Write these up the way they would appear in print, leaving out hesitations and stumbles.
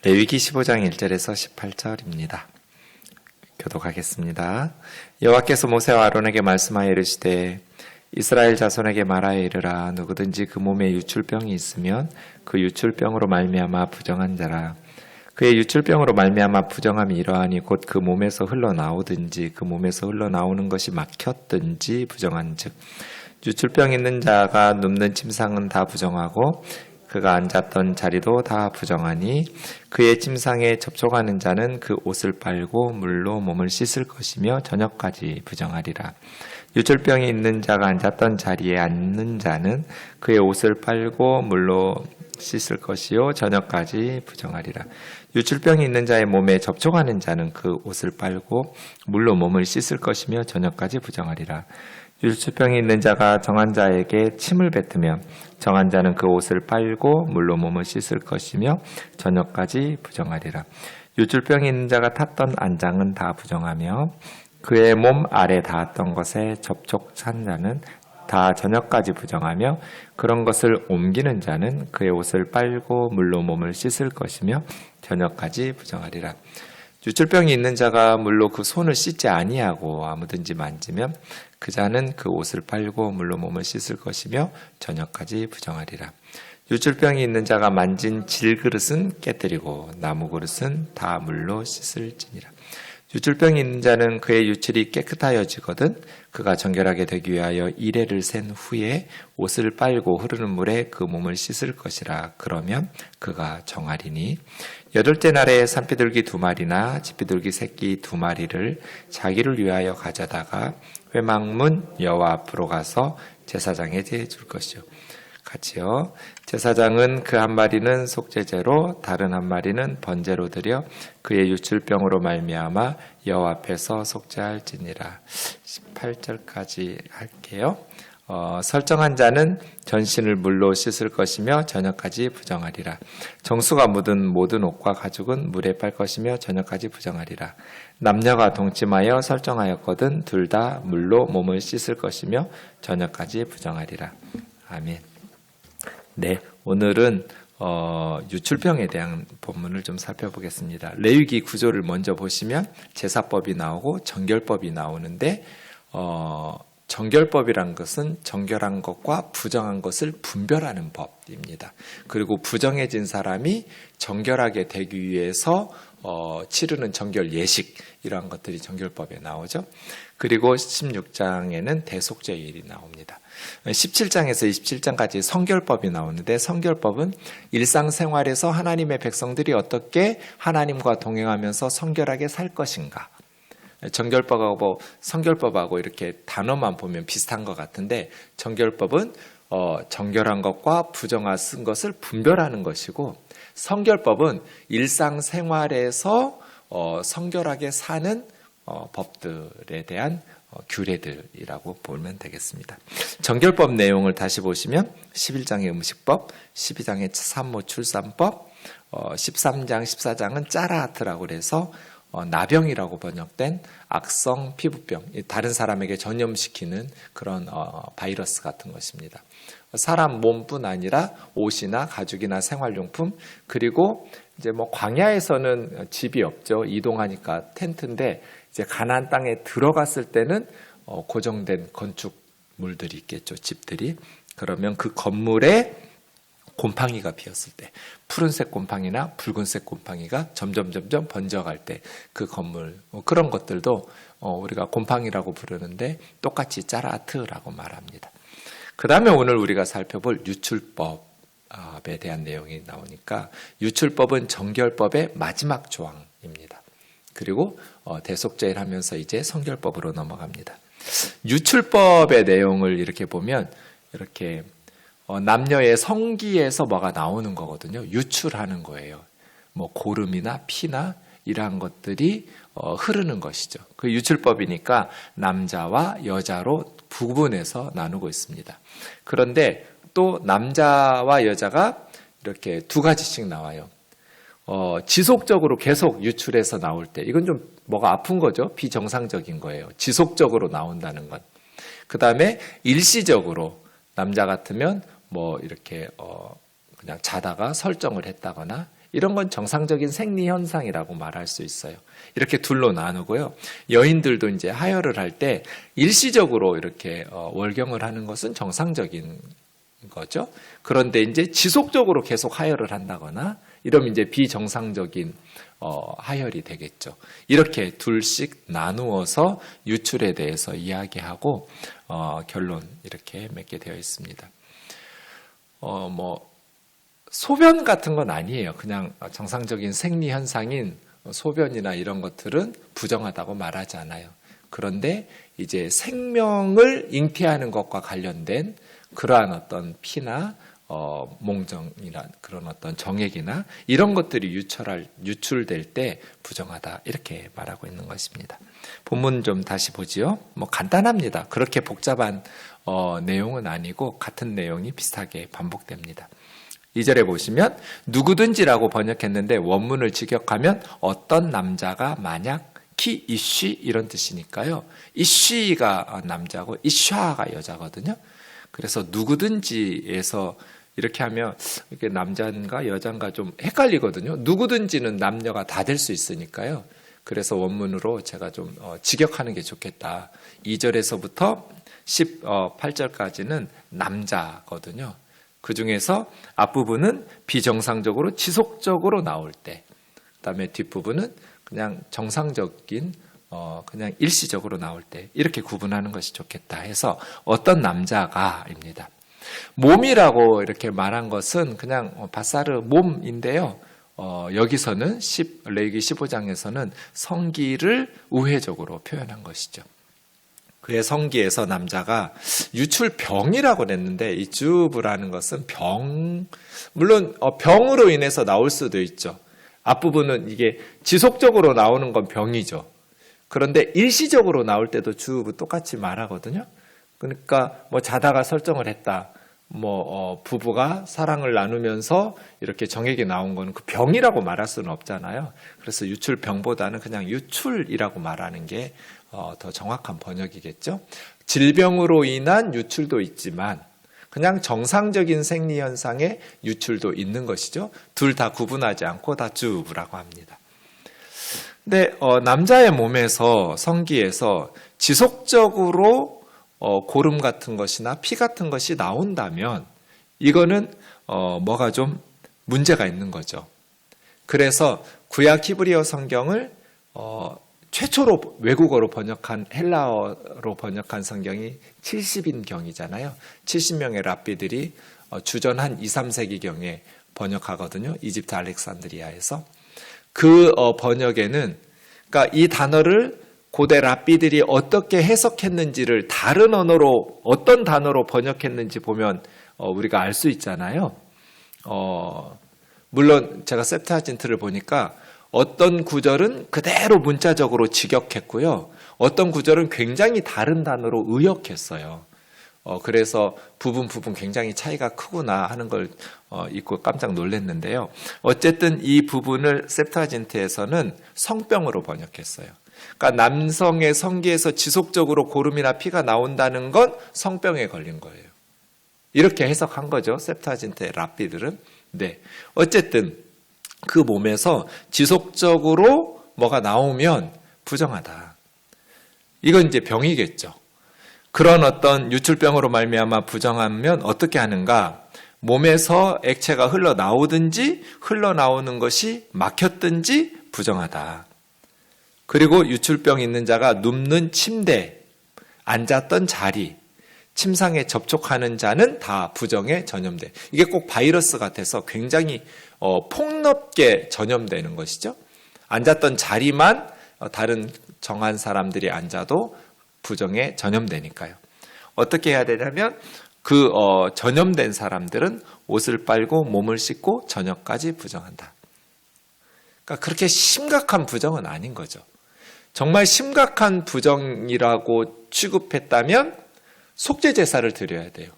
레위기 15장 1절에서 18절입니다. 교독하겠습니다. 여호와께서 모세와 아론에게 말씀하여 이르시되 이스라엘 자손에게 말하여 이르라. 누구든지 그 몸에 유출병이 있으면 그 유출병으로 말미암아 부정한 자라. 그의 유출병으로 말미암아 부정함이 이러하니 곧 그 몸에서 흘러나오든지 그 몸에서 흘러나오는 것이 막혔든지 부정한즉 유출병 있는 자가 눕는 침상은 다 부정하고 그가 앉았던 자리도 다 부정하니 그의 침상에 접촉하는 자는 그 옷을 빨고 물로 몸을 씻을 것이며 저녁까지 부정하리라. 유출병이 있는 자가 앉았던 자리에 앉는 자는 그의 옷을 빨고 물로 씻을 것이요 저녁까지 부정하리라. 유출병이 있는 자의 몸에 접촉하는 자는 그 옷을 빨고 물로 몸을 씻을 것이며 저녁까지 부정하리라. 유출병이 있는 자가 정한 자에게 침을 뱉으면 정한 자는 그 옷을 빨고 물로 몸을 씻을 것이며 저녁까지 부정하리라. 유출병이 있는 자가 탔던 안장은 다 부정하며 그의 몸 아래 닿았던 것에 접촉한 자는 다 저녁까지 부정하며 그런 것을 옮기는 자는 그의 옷을 빨고 물로 몸을 씻을 것이며 저녁까지 부정하리라. 유출병이 있는 자가 물로 그 손을 씻지 아니하고 아무든지 만지면 그 자는 그 옷을 빨고 물로 몸을 씻을 것이며 저녁까지 부정하리라. 유출병이 있는 자가 만진 질그릇은 깨뜨리고 나무 그릇은 다 물로 씻을지니라. 유출병이 있는 자는 그의 유출이 깨끗하여지거든 그가 정결하게 되기 위하여 이레를 센 후에 옷을 빨고 흐르는 물에 그 몸을 씻을 것이라. 그러면 그가 정하리니 여덟째 날에 산비둘기 2마리나 집비둘기 새끼 2마리를 자기를 위하여 가져다가 회막문 여호와 앞으로 가서 제사장에게 줄 것이요. 같이요. 제사장은 그 한 마리는 속죄제로 다른 한 마리는 번제로 드려 그의 유출병으로 말미암아 여호와 앞에서 속죄할지니라. 18절까지 할게요. 설정한 자는 전신을 물로 씻을 것이며 저녁까지 부정하리라. 정수가 묻은 모든 옷과 가죽은 물에 빨 것이며 저녁까지 부정하리라. 남녀가 동침하여 설정하였거든 둘 다 물로 몸을 씻을 것이며 저녁까지 부정하리라. 아멘. 네, 오늘은 유출병에 대한 본문을 좀 살펴보겠습니다. 레위기 구조를 먼저 보시면 제사법이 나오고 정결법이 나오는데 정결법이란 것은 정결한 것과 부정한 것을 분별하는 법입니다. 그리고 부정해진 사람이 정결하게 되기 위해서 치르는 정결 예식 이러한 것들이 정결법에 나오죠. 그리고 16장에는 대속죄일이 나옵니다. 17장에서 27장까지 성결법이 나오는데 성결법은 일상생활에서 하나님의 백성들이 어떻게 하나님과 동행하면서 성결하게 살 것인가. 정결법하고 성결법하고 이렇게 단어만 보면 비슷한 것 같은데 정결법은 정결한 것과 부정한 것을 분별하는 것이고 성결법은 일상생활에서 성결하게 사는 법들에 대한 규례들이라고 보면 되겠습니다. 정결법 내용을 다시 보시면 11장의 음식법, 12장의 산모 출산법, 13장, 14장은 짜라하트라고 그래서 나병이라고 번역된 악성 피부병, 다른 사람에게 전염시키는 그런 바이러스 같은 것입니다. 사람 몸뿐 아니라 옷이나 가죽이나 생활용품, 그리고 이제 광야에서는 집이 없죠. 이동하니까 텐트인데 이제 가나안 땅에 들어갔을 때는 고정된 건축물들이 있겠죠. 집들이. 그러면 그 건물에 곰팡이가 피었을 때, 푸른색 곰팡이나 붉은색 곰팡이가 점점 번져갈 때 그 건물, 그런 것들도 우리가 곰팡이라고 부르는데 똑같이 짜라트라고 말합니다. 그 다음에 오늘 우리가 살펴볼 유출법에 대한 내용이 나오니까 유출법은 정결법의 마지막 조항입니다. 그리고 대속죄를 하면서 이제 성결법으로 넘어갑니다. 유출법의 내용을 이렇게 보면 이렇게 남녀의 성기에서 뭐가 나오는 거거든요. 유출하는 거예요. 고름이나 피나 이러한 것들이 흐르는 것이죠. 그 유출법이니까 남자와 여자로 구분해서 나누고 있습니다. 그런데 또 남자와 여자가 이렇게 두 가지씩 나와요. 지속적으로 계속 유출해서 나올 때 이건 좀 뭐가 아픈 거죠. 비정상적인 거예요. 지속적으로 나온다는 건. 그 다음에 일시적으로 남자 같으면 이렇게 그냥 자다가 설정을 했다거나 이런 건 정상적인 생리 현상이라고 말할 수 있어요. 이렇게 둘로 나누고요. 여인들도 이제 하혈을 할 때 일시적으로 이렇게 월경을 하는 것은 정상적인 거죠. 그런데 이제 지속적으로 계속 하혈을 한다거나 이러면 이제 비정상적인 하혈이 되겠죠. 이렇게 둘씩 나누어서 유출에 대해서 이야기하고 결론 이렇게 맺게 되어 있습니다. 소변 같은 건 아니에요. 그냥 정상적인 생리 현상인 소변이나 이런 것들은 부정하다고 말하지 않아요. 그런데 이제 생명을 잉태하는 것과 관련된 그러한 어떤 피나 몽정이나 그런 어떤 정액이나 이런 것들이 유출될 때 부정하다 이렇게 말하고 있는 것입니다. 본문 좀 다시 보지요. 간단합니다. 그렇게 복잡한 내용은 아니고 같은 내용이 비슷하게 반복됩니다. 2절에 보시면 누구든지라고 번역했는데 원문을 직역하면 어떤 남자가 만약 키 이쉬 이런 뜻이니까요. 이쉬가 남자고 이샤가 여자거든요. 그래서 누구든지에서 이렇게 하면 이렇게 남자인가 여자인가 좀 헷갈리거든요. 누구든지는 남녀가 다 될 수 있으니까요. 그래서 원문으로 제가 좀 직역하는 게 좋겠다. 2절에서부터 18절까지는 남자거든요. 그 중에서 앞부분은 비정상적으로 지속적으로 나올 때, 그다음에 뒷부분은 그냥 정상적인 그냥 일시적으로 나올 때 이렇게 구분하는 것이 좋겠다 해서 어떤 남자가입니다. 몸이라고 이렇게 말한 것은 그냥 바사르 몸인데요. 여기서는 레위기 15장에서는 성기를 우회적으로 표현한 것이죠. 그의 성기에서 남자가 유출병이라고 그랬는데 이 주브라는 것은 물론 병으로 인해서 나올 수도 있죠. 앞부분은 이게 지속적으로 나오는 건 병이죠. 그런데 일시적으로 나올 때도 주브 똑같이 말하거든요. 그러니까 자다가 설정을 했다. 부부가 사랑을 나누면서 이렇게 정액이 나온 거는 그 병이라고 말할 수는 없잖아요. 그래서 유출병보다는 그냥 유출이라고 말하는 게 더 정확한 번역이겠죠. 질병으로 인한 유출도 있지만 그냥 정상적인 생리 현상의 유출도 있는 것이죠. 둘 다 구분하지 않고 다 주브라고 합니다. 근데 남자의 몸에서 성기에서 지속적으로 고름 같은 것이나 피 같은 것이 나온다면 이거는 뭐가 좀 문제가 있는 거죠. 그래서 구약 히브리어 성경을 최초로 외국어로 번역한 헬라어로 번역한 성경이 70인경이잖아요. 70명의 랍비들이 주전 한 2, 3세기경에 번역하거든요. 이집트 알렉산드리아에서. 그 번역에는 그러니까 이 단어를 고대 랍비들이 어떻게 해석했는지를 다른 언어로 어떤 단어로 번역했는지 보면 우리가 알 수 있잖아요. 물론 제가 septuagin트를 보니까 어떤 구절은 그대로 문자적으로 직역했고요. 어떤 구절은 굉장히 다른 단어로 의역했어요. 그래서 부분 굉장히 차이가 크구나 하는 걸 읽고 깜짝 놀랐는데요. 어쨌든 이 부분을 septuagin트에서는 성병으로 번역했어요. 그러니까 남성의 성기에서 지속적으로 고름이나 피가 나온다는 건 성병에 걸린 거예요. 이렇게 해석한 거죠. septuagin트의 랍비들은. 네. 어쨌든 그 몸에서 지속적으로 뭐가 나오면 부정하다. 이건 이제 병이겠죠. 그런 어떤 유출병으로 말미암아 부정하면 어떻게 하는가? 몸에서 액체가 흘러나오든지 흘러나오는 것이 막혔든지 부정하다. 그리고 유출병 있는 자가 눕는 침대, 앉았던 자리, 침상에 접촉하는 자는 다 부정에 전염돼. 이게 꼭 바이러스 같아서 굉장히 폭넓게 전염되는 것이죠. 앉았던 자리만 다른 정한 사람들이 앉아도 부정에 전염되니까요. 어떻게 해야 되냐면 그 전염된 사람들은 옷을 빨고 몸을 씻고 저녁까지 부정한다. 그러니까 그렇게 심각한 부정은 아닌 거죠. 정말 심각한 부정이라고 취급했다면 속죄 제사를 드려야 돼요.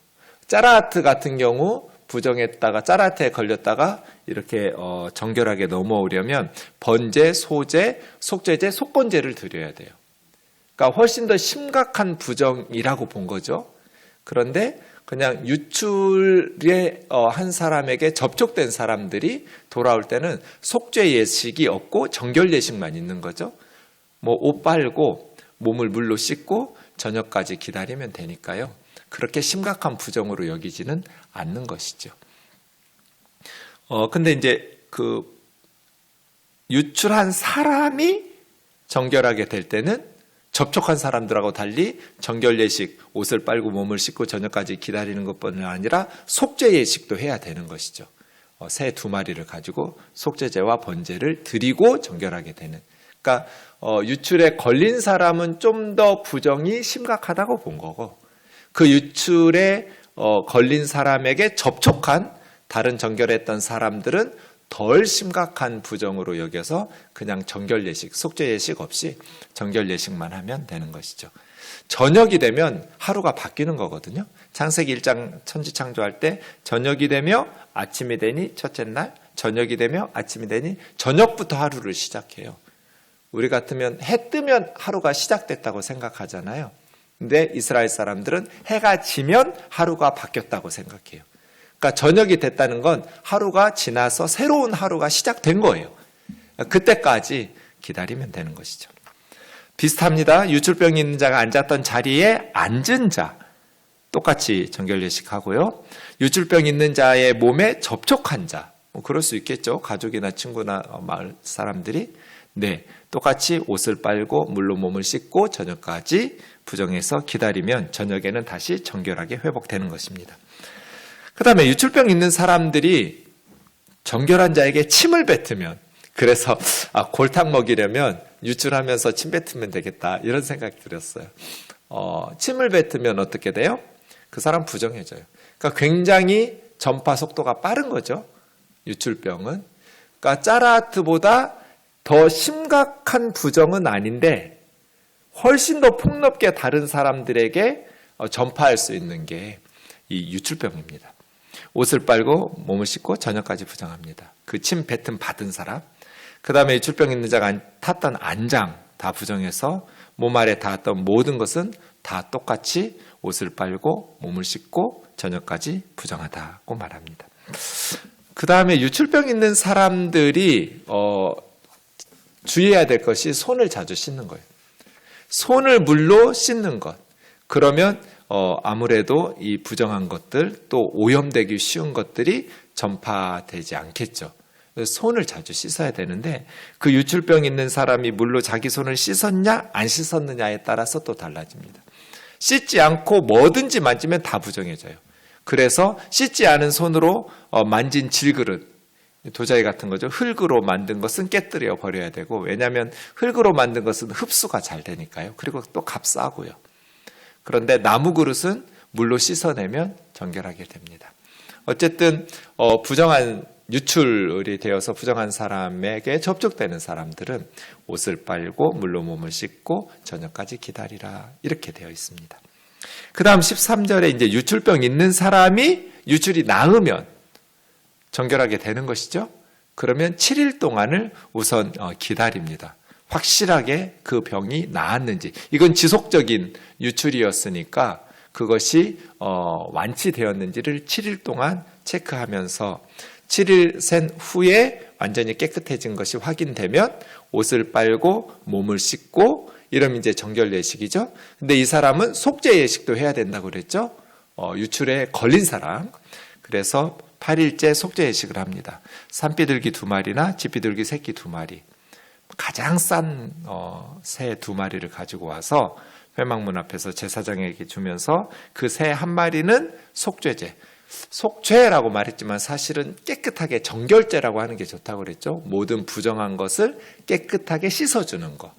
짜라하트 같은 경우 부정했다가 짜라하트에 걸렸다가 이렇게 정결하게 넘어오려면 번제, 소제, 속죄제, 속건제를 드려야 돼요. 그러니까 훨씬 더 심각한 부정이라고 본 거죠. 그런데 그냥 유출에 한 사람에게 접촉된 사람들이 돌아올 때는 속죄 예식이 없고 정결 예식만 있는 거죠. 뭐 옷 빨고 몸을 물로 씻고 저녁까지 기다리면 되니까요. 그렇게 심각한 부정으로 여기지는 않는 것이죠. 근데 이제 그 유출한 사람이 정결하게 될 때는 접촉한 사람들하고 달리 정결 예식, 옷을 빨고 몸을 씻고 저녁까지 기다리는 것뿐만 아니라 속죄 예식도 해야 되는 것이죠. 새 2마리를 가지고 속죄제와 번제를 드리고 정결하게 되는. 그러니까 유출에 걸린 사람은 좀 더 부정이 심각하다고 본 거고, 그 유출에 걸린 사람에게 접촉한 다른 정결했던 사람들은 덜 심각한 부정으로 여겨서 그냥 정결 예식, 속죄 예식 없이 정결 예식만 하면 되는 것이죠. 저녁이 되면 하루가 바뀌는 거거든요. 창세기 1장 천지 창조할 때 저녁이 되며 아침이 되니 첫째 날, 저녁이 되며 아침이 되니 저녁부터 하루를 시작해요. 우리 같으면 해 뜨면 하루가 시작됐다고 생각하잖아요. 근데 이스라엘 사람들은 해가 지면 하루가 바뀌었다고 생각해요. 그러니까 저녁이 됐다는 건 하루가 지나서 새로운 하루가 시작된 거예요. 그때까지 기다리면 되는 것이죠. 비슷합니다. 유출병이 있는 자가 앉았던 자리에 앉은 자 똑같이 정결 예식하고요. 유출병 있는 자의 몸에 접촉한 자, 뭐 그럴 수 있겠죠. 가족이나 친구나 마을 사람들이 똑같이 옷을 빨고 물로 몸을 씻고 저녁까지 부정해서 기다리면 저녁에는 다시 정결하게 회복되는 것입니다. 그 다음에 유출병 있는 사람들이 정결한 자에게 침을 뱉으면, 그래서 골탕 먹이려면 유출하면서 침 뱉으면 되겠다 이런 생각이 들었어요. 침을 뱉으면 어떻게 돼요? 그 사람 부정해져요. 그러니까 굉장히 전파 속도가 빠른 거죠. 유출병은. 그러니까 짜라하트보다 더 심각한 부정은 아닌데 훨씬 더 폭넓게 다른 사람들에게 전파할 수 있는 게 이 유출병입니다. 옷을 빨고 몸을 씻고 저녁까지 부정합니다. 그 침 뱉음 받은 사람. 그 다음에 유출병 있는 자가 탔던 안장 다 부정해서 몸 아래 닿았던 모든 것은 다 똑같이 옷을 빨고 몸을 씻고 저녁까지 부정하다고 말합니다. 그 다음에 유출병 있는 사람들이 주의해야 될 것이 손을 자주 씻는 거예요. 손을 물로 씻는 것. 그러면 아무래도 이 부정한 것들 또 오염되기 쉬운 것들이 전파되지 않겠죠. 손을 자주 씻어야 되는데 그 유출병 있는 사람이 물로 자기 손을 씻었냐 안 씻었느냐에 따라서 또 달라집니다. 씻지 않고 뭐든지 만지면 다 부정해져요. 그래서 씻지 않은 손으로 만진 질그릇, 도자기 같은 거죠. 흙으로 만든 것은 깨뜨려 버려야 되고, 왜냐하면 흙으로 만든 것은 흡수가 잘 되니까요. 그리고 또 값싸고요. 그런데 나무 그릇은 물로 씻어내면 정결하게 됩니다. 어쨌든 부정한 유출이 되어서 부정한 사람에게 접촉되는 사람들은 옷을 빨고 물로 몸을 씻고 저녁까지 기다리라 이렇게 되어 있습니다. 그 다음 13절에 이제 유출병 있는 사람이 유출이 나으면 정결하게 되는 것이죠. 그러면 7일 동안을 우선 기다립니다. 확실하게 그 병이 나았는지, 이건 지속적인 유출이었으니까 그것이 완치되었는지를 7일 동안 체크하면서 7일 센 후에 완전히 깨끗해진 것이 확인되면 옷을 빨고 몸을 씻고 이러면 이제 정결 예식이죠. 근데 이 사람은 속죄 예식도 해야 된다고 그랬죠. 유출에 걸린 사람. 그래서 8일째 속죄 예식을 합니다. 산비둘기 2마리나 집비둘기 새끼 2마리. 가장 싼 새 2마리를 가지고 와서 회막문 앞에서 제사장에게 주면서 그 새 1마리는 속죄제. 속죄라고 말했지만 사실은 깨끗하게 정결제라고 하는 게 좋다고 그랬죠. 모든 부정한 것을 깨끗하게 씻어주는 거.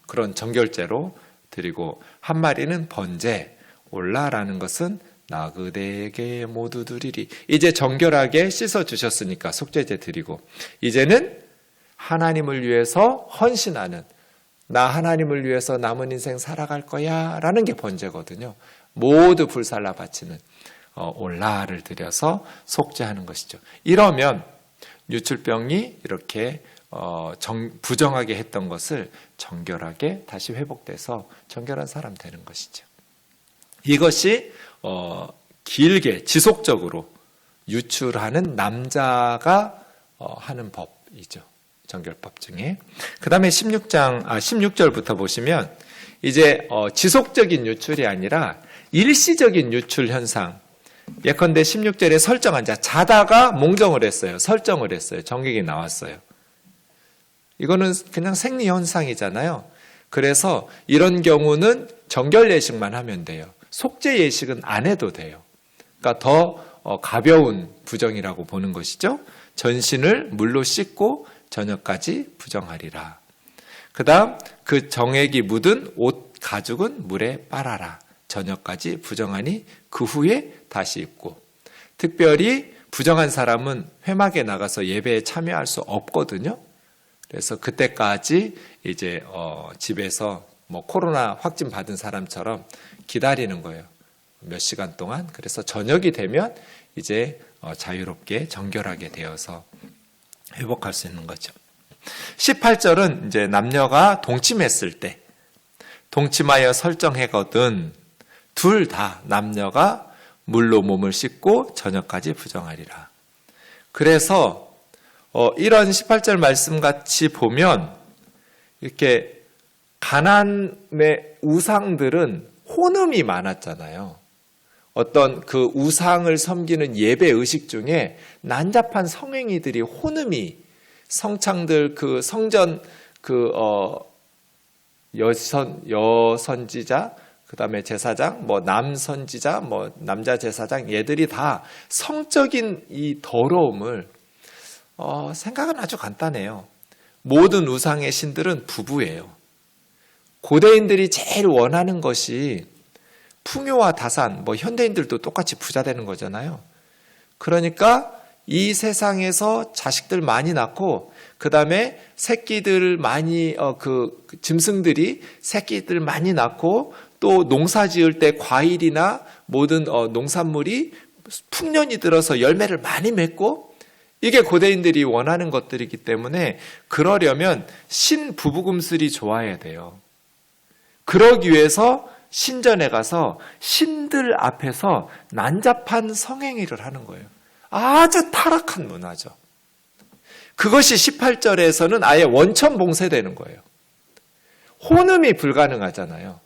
그런 정결제로 드리고, 1마리는 번제. 올라라는 것은 나 그대에게 모두 드리리. 이제 정결하게 씻어주셨으니까 속죄제 드리고, 이제는 하나님을 위해서 헌신하는, 나 하나님을 위해서 남은 인생 살아갈 거야 라는 게 번제거든요. 모두 불살라 바치는 올라를 드려서 속죄하는 것이죠. 이러면 유출병이 이렇게 부정하게 했던 것을 정결하게 다시 회복돼서 정결한 사람 되는 것이죠. 이것이 길게 지속적으로 유출하는 남자가 하는 법이죠. 정결법 중에. 그 다음에 16절부터 보시면 이제 지속적인 유출이 아니라 일시적인 유출 현상. 예컨대 16절에 설정한 자, 자다가 몽정을 했어요. 설정을 했어요. 정액이 나왔어요. 이거는 그냥 생리 현상이잖아요. 그래서 이런 경우는 정결 예식만 하면 돼요. 속죄 예식은 안 해도 돼요. 그러니까 더 가벼운 부정이라고 보는 것이죠. 전신을 물로 씻고 저녁까지 부정하리라. 그 다음 그 정액이 묻은 옷 가죽은 물에 빨아라. 저녁까지 부정하니 그 후에 다시 입고. 특별히 부정한 사람은 회막에 나가서 예배에 참여할 수 없거든요. 그래서 그때까지 이제 집에서 뭐 코로나 확진 받은 사람처럼 기다리는 거예요. 몇 시간 동안. 그래서 저녁이 되면 이제 자유롭게 정결하게 되어서 회복할 수 있는 거죠. 18절은 이제 남녀가 동침했을 때 동침하여 설정하거든 둘 다 남녀가 물로 몸을 씻고 저녁까지 부정하리라. 그래서 이런 18절 말씀 같이 보면 이렇게 가나안의 우상들은 혼음이 많았잖아요. 어떤 그 우상을 섬기는 예배 의식 중에 난잡한 성행위들이 혼음이 성창들 그 성전 그 여선지자 그다음에 제사장 뭐 남선지자 뭐 남자 제사장 얘들이 다 성적인 이 더러움을 생각은 아주 간단해요. 모든 우상의 신들은 부부예요. 고대인들이 제일 원하는 것이 풍요와 다산, 뭐 현대인들도 똑같이 부자 되는 거잖아요. 그러니까 이 세상에서 자식들 많이 낳고 그 다음에 새끼들 많이 짐승들이 새끼들 많이 낳고 또 농사 지을 때 과일이나 모든 농산물이 풍년이 들어서 열매를 많이 맺고 이게 고대인들이 원하는 것들이기 때문에 그러려면 신부부금술이 좋아야 돼요. 그러기 위해서 신전에 가서 신들 앞에서 난잡한 성행위를 하는 거예요. 아주 타락한 문화죠. 그것이 18절에서는 아예 원천 봉쇄되는 거예요. 혼음이 불가능하잖아요.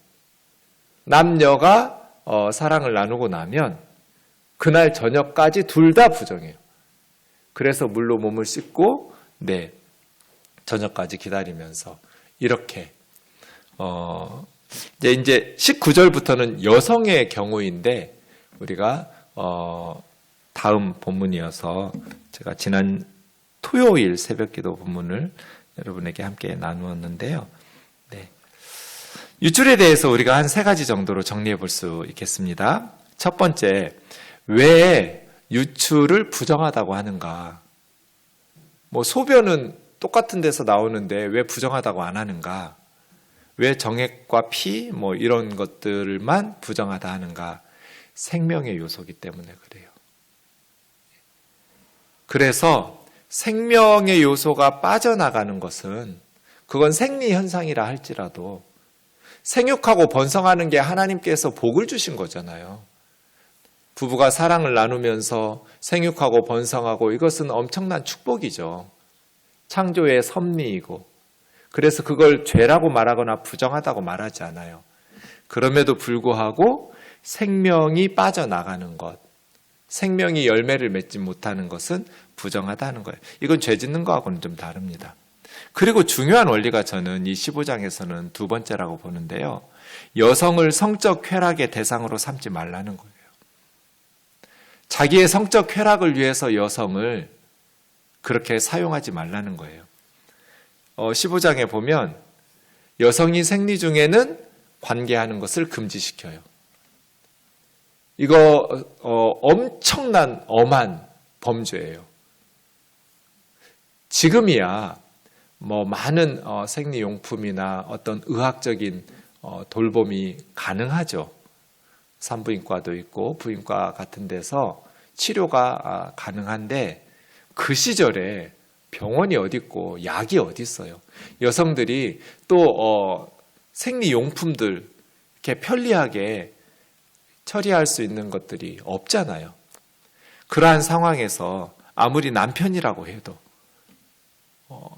남녀가 사랑을 나누고 나면 그날 저녁까지 둘 다 부정해요. 그래서 물로 몸을 씻고 저녁까지 기다리면서 이렇게 이제 19절부터는 여성의 경우인데 우리가 다음 본문이어서 제가 지난 토요일 새벽기도 본문을 여러분에게 함께 나누었는데요. 유출에 대해서 우리가 한 3가지 정도로 정리해 볼 수 있겠습니다. 첫 번째, 왜 유출을 부정하다고 하는가? 뭐 소변은 똑같은 데서 나오는데 왜 부정하다고 안 하는가? 왜 정액과 피 뭐 이런 것들만 부정하다 하는가? 생명의 요소이기 때문에 그래요. 그래서 생명의 요소가 빠져나가는 것은 그건 생리 현상이라 할지라도 생육하고 번성하는 게 하나님께서 복을 주신 거잖아요. 부부가 사랑을 나누면서 생육하고 번성하고 이것은 엄청난 축복이죠. 창조의 섭리이고 그래서 그걸 죄라고 말하거나 부정하다고 말하지 않아요. 그럼에도 불구하고 생명이 빠져나가는 것, 생명이 열매를 맺지 못하는 것은 부정하다는 거예요. 이건 죄 짓는 거하고는 좀 다릅니다. 그리고 중요한 원리가 저는 이 15장에서는 두 번째라고 보는데요. 여성을 성적 쾌락의 대상으로 삼지 말라는 거예요. 자기의 성적 쾌락을 위해서 여성을 그렇게 사용하지 말라는 거예요. 15장에 보면 여성이 생리 중에는 관계하는 것을 금지시켜요. 이거 엄청난 엄한 범죄예요. 지금이야 뭐 많은 생리용품이나 어떤 의학적인 돌봄이 가능하죠. 산부인과도 있고 부인과 같은 데서 치료가 가능한데 그 시절에 병원이 어디 있고 약이 어디 있어요. 여성들이 또 생리용품들 이렇게 편리하게 처리할 수 있는 것들이 없잖아요. 그러한 상황에서 아무리 남편이라고 해도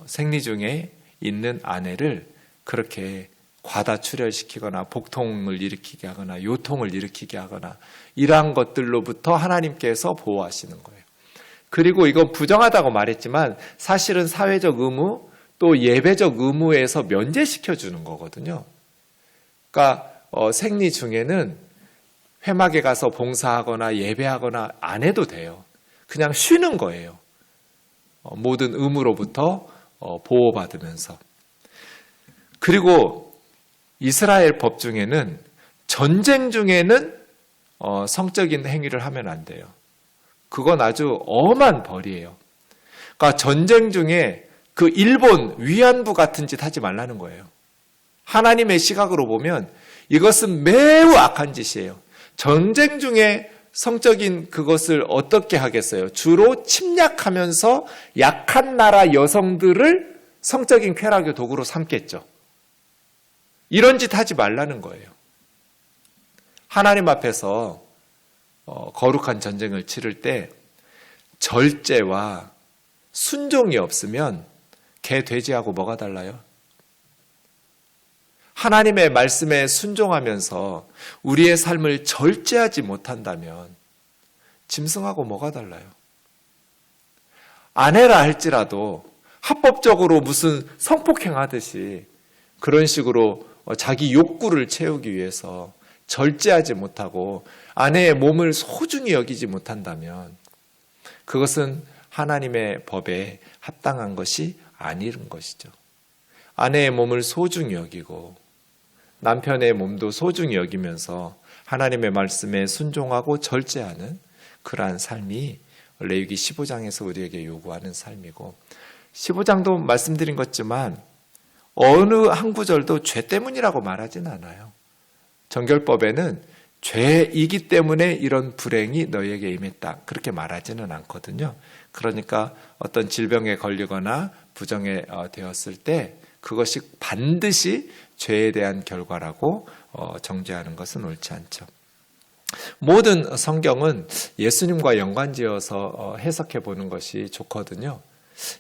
생리 중에 있는 아내를 그렇게 과다출혈시키거나 복통을 일으키게 하거나 요통을 일으키게 하거나 이러한 것들로부터 하나님께서 보호하시는 거예요. 그리고 이건 부정하다고 말했지만 사실은 사회적 의무 또 예배적 의무에서 면제시켜 주는 거거든요. 그러니까 생리 중에는 회막에 가서 봉사하거나 예배하거나 안 해도 돼요. 그냥 쉬는 거예요. 모든 의무로부터 보호받으면서. 그리고 이스라엘 법 중에는 전쟁 중에는 성적인 행위를 하면 안 돼요. 그건 아주 엄한 벌이에요. 그러니까 전쟁 중에 그 일본 위안부 같은 짓 하지 말라는 거예요. 하나님의 시각으로 보면 이것은 매우 악한 짓이에요. 전쟁 중에 성적인 그것을 어떻게 하겠어요? 주로 침략하면서 약한 나라 여성들을 성적인 쾌락의 도구로 삼겠죠. 이런 짓 하지 말라는 거예요. 하나님 앞에서 거룩한 전쟁을 치를 때 절제와 순종이 없으면 개, 돼지하고 뭐가 달라요? 하나님의 말씀에 순종하면서 우리의 삶을 절제하지 못한다면 짐승하고 뭐가 달라요? 아내라 할지라도 합법적으로 무슨 성폭행하듯이 그런 식으로 자기 욕구를 채우기 위해서 절제하지 못하고 아내의 몸을 소중히 여기지 못한다면 그것은 하나님의 법에 합당한 것이 아닌 것이죠. 아내의 몸을 소중히 여기고 남편의 몸도 소중히 여기면서 하나님의 말씀에 순종하고 절제하는 그러한 삶이 레위기 15장에서 우리에게 요구하는 삶이고 15장도 말씀드린 것지만 어느 한 구절도 죄 때문이라고 말하진 않아요. 정결법에는 죄이기 때문에 이런 불행이 너희에게 임했다 그렇게 말하지는 않거든요. 그러니까 어떤 질병에 걸리거나 부정에 되었을 때 그것이 반드시 죄에 대한 결과라고 정죄하는 것은 옳지 않죠. 모든 성경은 예수님과 연관지어서 해석해 보는 것이 좋거든요.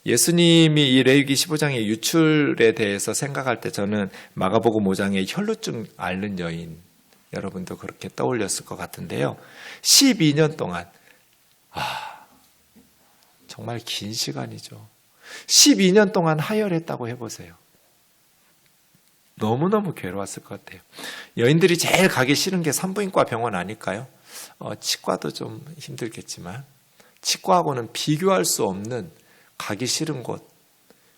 예수님이 이 레위기 15장의 유출에 대해서 생각할 때 저는 마가복음 5장의 혈루증 앓는 여인 여러분도 그렇게 떠올렸을 것 같은데요. 12년 동안 정말 긴 시간이죠. 12년 동안 하혈했다고 해보세요. 너무너무 괴로웠을 것 같아요. 여인들이 제일 가기 싫은 게 산부인과 병원 아닐까요? 치과도 좀 힘들겠지만 치과하고는 비교할 수 없는 가기 싫은 곳.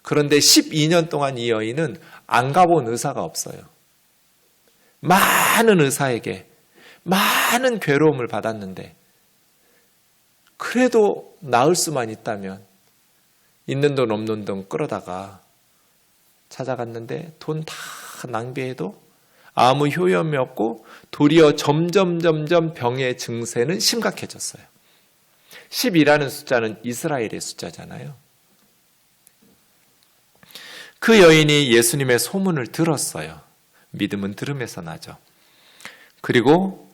그런데 12년 동안 이 여인은 안 가본 의사가 없어요. 많은 의사에게 많은 괴로움을 받았는데 그래도 나을 수만 있다면 있는 돈 없는 돈 끌어다가 찾아갔는데 돈 다 낭비해도 아무 효험이 없고 도리어 점점 병의 증세는 심각해졌어요. 10이라는 숫자는 이스라엘의 숫자잖아요. 그 여인이 예수님의 소문을 들었어요. 믿음은 들음에서 나죠. 그리고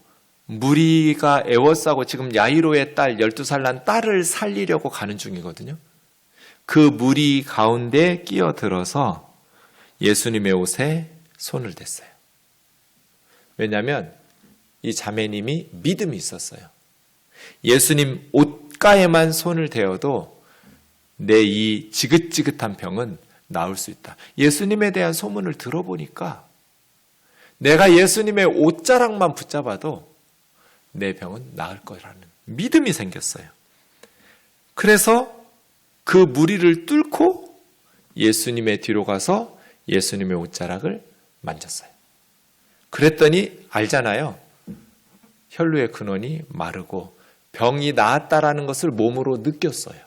무리가 애워싸고 지금 야이로의 딸 12살 난 딸을 살리려고 가는 중이거든요. 그 무리 가운데 끼어들어서 예수님의 옷에 손을 댔어요. 왜냐하면 이 자매님이 믿음이 있었어요. 예수님 옷가에만 손을 대어도 내 이 지긋지긋한 병은 나을 수 있다. 예수님에 대한 소문을 들어보니까 내가 예수님의 옷자락만 붙잡아도 내 병은 나을 거라는 믿음이 생겼어요. 그래서 그 무리를 뚫고 예수님의 뒤로 가서 예수님의 옷자락을 만졌어요. 그랬더니 알잖아요. 혈루의 근원이 마르고 병이 나았다라는 것을 몸으로 느꼈어요.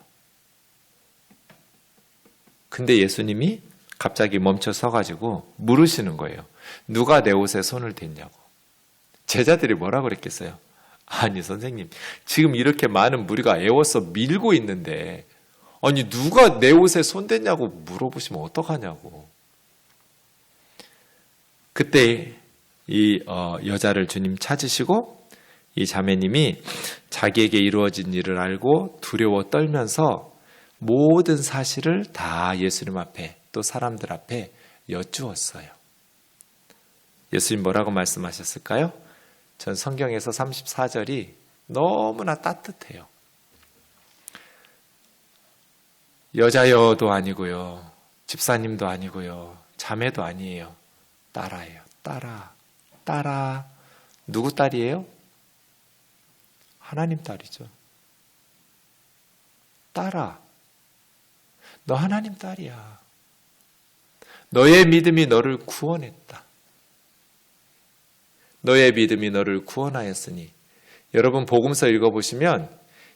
근데 예수님이 갑자기 멈춰 서가지고 물으시는 거예요. 누가 내 옷에 손을 댔냐고. 제자들이 뭐라 그랬겠어요? 아니 선생님, 지금 이렇게 많은 무리가 애워서 밀고 있는데 아니 누가 내 옷에 손 댔냐고 물어보시면 어떡하냐고. 그때 이 여자를 주님 찾으시고 이 자매님이 자기에게 이루어진 일을 알고 두려워 떨면서 모든 사실을 다 예수님 앞에 또 사람들 앞에 여쭈었어요. 예수님 뭐라고 말씀하셨을까요? 전 성경에서 34절이 너무나 따뜻해요. 여자여도 아니고요. 집사님도 아니고요. 자매도 아니에요. 딸아예요. 딸아. 누구 딸이에요? 하나님 딸이죠. 딸아, 너 하나님 딸이야. 너의 믿음이 너를 구원했다. 너의 믿음이 너를 구원하였으니. 여러분 복음서 읽어보시면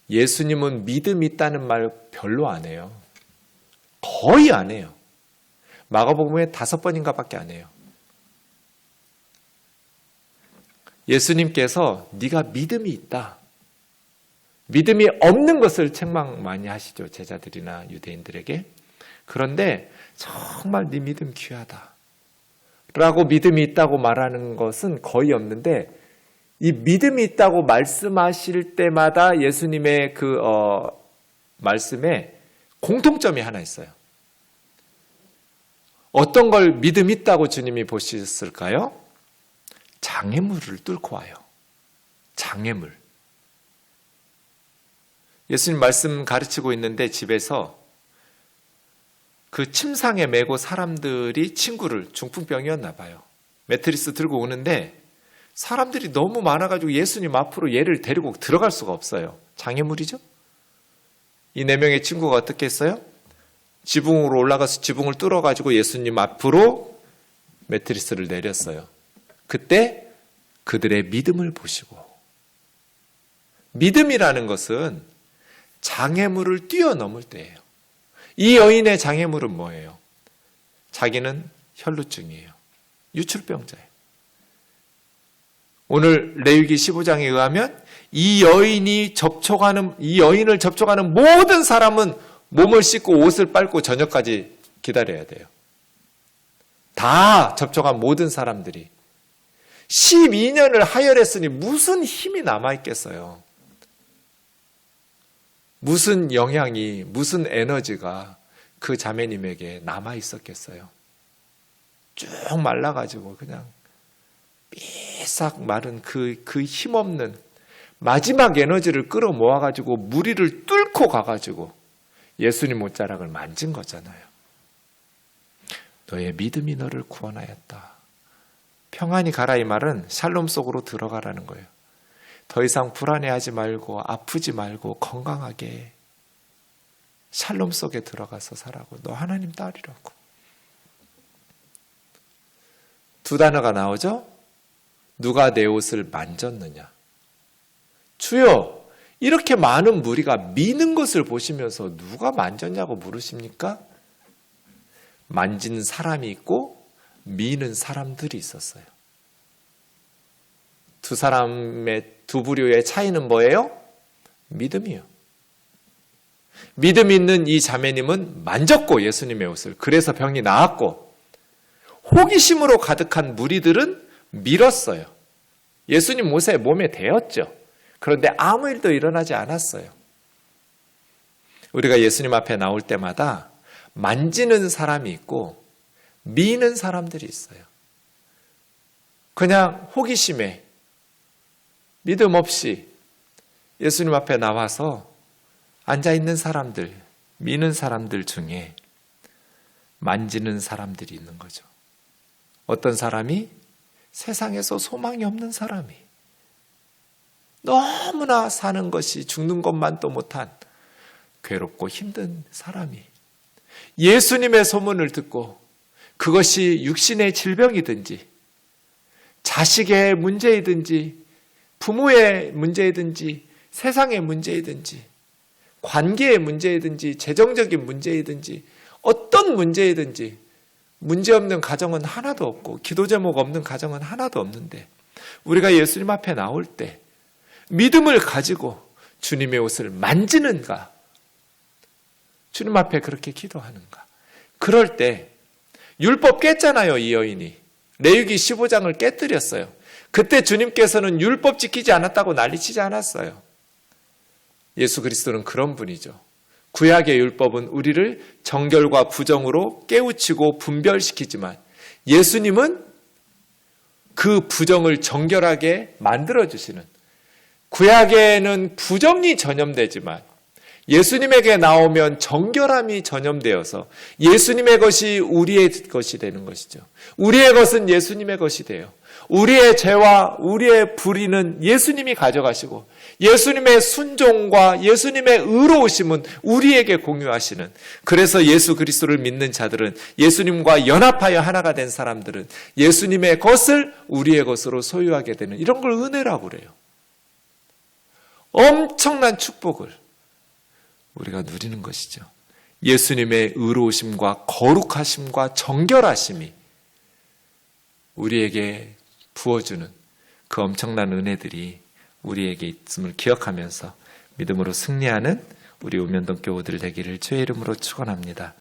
예수님은 믿음 있다는 말 별로 안 해요. 거의 안 해요. 마가복음에 5번인가 밖에 안 해요. 예수님께서 네가 믿음이 있다. 믿음이 없는 것을 책망 많이 하시죠. 제자들이나 유대인들에게. 그런데 정말 네 믿음 귀하다 라고 믿음이 있다고 말하는 것은 거의 없는데, 이 믿음이 있다고 말씀하실 때마다 예수님의 그 말씀에 공통점이 하나 있어요. 어떤 걸 믿음 있다고 주님이 보셨을까요? 장애물을 뚫고 와요. 장애물. 예수님 말씀 가르치고 있는데 집에서 그 침상에 메고 사람들이 친구를, 중풍병이었나 봐요. 매트리스 들고 오는데 사람들이 너무 많아가지고 예수님 앞으로 얘를 데리고 들어갈 수가 없어요. 장애물이죠? 이 4명의 친구가 어떻게 했어요? 지붕으로 올라가서 지붕을 뚫어가지고 예수님 앞으로 매트리스를 내렸어요. 그때 그들의 믿음을 보시고, 믿음이라는 것은 장애물을 뛰어넘을 때예요. 이 여인의 장애물은 뭐예요? 자기는 혈루증이에요. 유출병자예요. 오늘 레위기 15장에 의하면 이 여인을 접촉하는 모든 사람은 몸을 씻고 옷을 빨고 저녁까지 기다려야 돼요. 다 접촉한 모든 사람들이 12년을 하혈했으니 무슨 힘이 남아있겠어요? 무슨 영향이, 무슨 에너지가 그 자매님에게 남아있었겠어요? 쭉 말라가지고 그냥 삐싹 마른 그 힘없는 마지막 에너지를 끌어모아가지고 무리를 뚫고 가가지고 예수님 옷자락을 만진 거잖아요. 너의 믿음이 너를 구원하였다. 평안히 가라, 이 말은 샬롬 속으로 들어가라는 거예요. 더 이상 불안해하지 말고 아프지 말고 건강하게 샬롬 속에 들어가서 살라고. 너 하나님 딸이라고. 2 단어가 나오죠? 누가 내 옷을 만졌느냐? 주여, 이렇게 많은 무리가 미는 것을 보시면서 누가 만졌냐고 물으십니까? 만진 사람이 있고 미는 사람들이 있었어요. 두 사람의 두 부류의 차이는 뭐예요? 믿음이요. 믿음 있는 이 자매님은 만졌고 예수님의 옷을, 그래서 병이 나았고, 호기심으로 가득한 무리들은 밀었어요. 예수님 옷에 몸에 대었죠. 그런데 아무 일도 일어나지 않았어요. 우리가 예수님 앞에 나올 때마다 만지는 사람이 있고 미는 사람들이 있어요. 그냥 호기심에 믿음 없이 예수님 앞에 나와서 앉아있는 사람들, 미는 사람들 중에 만지는 사람들이 있는 거죠. 어떤 사람이? 세상에서 소망이 없는 사람이, 너무나 사는 것이 죽는 것만도 못한 괴롭고 힘든 사람이 예수님의 소문을 듣고, 그것이 육신의 질병이든지 자식의 문제이든지 부모의 문제이든지 세상의 문제이든지 관계의 문제이든지 재정적인 문제이든지 어떤 문제이든지 문제없는 가정은 하나도 없고 기도 제목 없는 가정은 하나도 없는데, 우리가 예수님 앞에 나올 때 믿음을 가지고 주님의 옷을 만지는가, 주님 앞에 그렇게 기도하는가. 그럴 때 율법 깼잖아요. 이 여인이 레위기 15장을 깨뜨렸어요. 그때 주님께서는 율법 지키지 않았다고 난리치지 않았어요. 예수 그리스도는 그런 분이죠. 구약의 율법은 우리를 정결과 부정으로 깨우치고 분별시키지만 예수님은 그 부정을 정결하게 만들어주시는, 구약에는 부정이 전염되지만 예수님에게 나오면 정결함이 전염되어서 예수님의 것이 우리의 것이 되는 것이죠. 우리의 것은 예수님의 것이 돼요. 우리의 죄와 우리의 불의는 예수님이 가져가시고 예수님의 순종과 예수님의 의로우심은 우리에게 공유하시는, 그래서 예수 그리스도를 믿는 자들은, 예수님과 연합하여 하나가 된 사람들은 예수님의 것을 우리의 것으로 소유하게 되는, 이런 걸 은혜라고 그래요. 엄청난 축복을 우리가 누리는 것이죠. 예수님의 의로우심과 거룩하심과 정결하심이 우리에게 부어주는 그 엄청난 은혜들이 우리에게 있음을 기억하면서 믿음으로 승리하는 우리 우면동 교우들 되기를 주의 이름으로 축원합니다.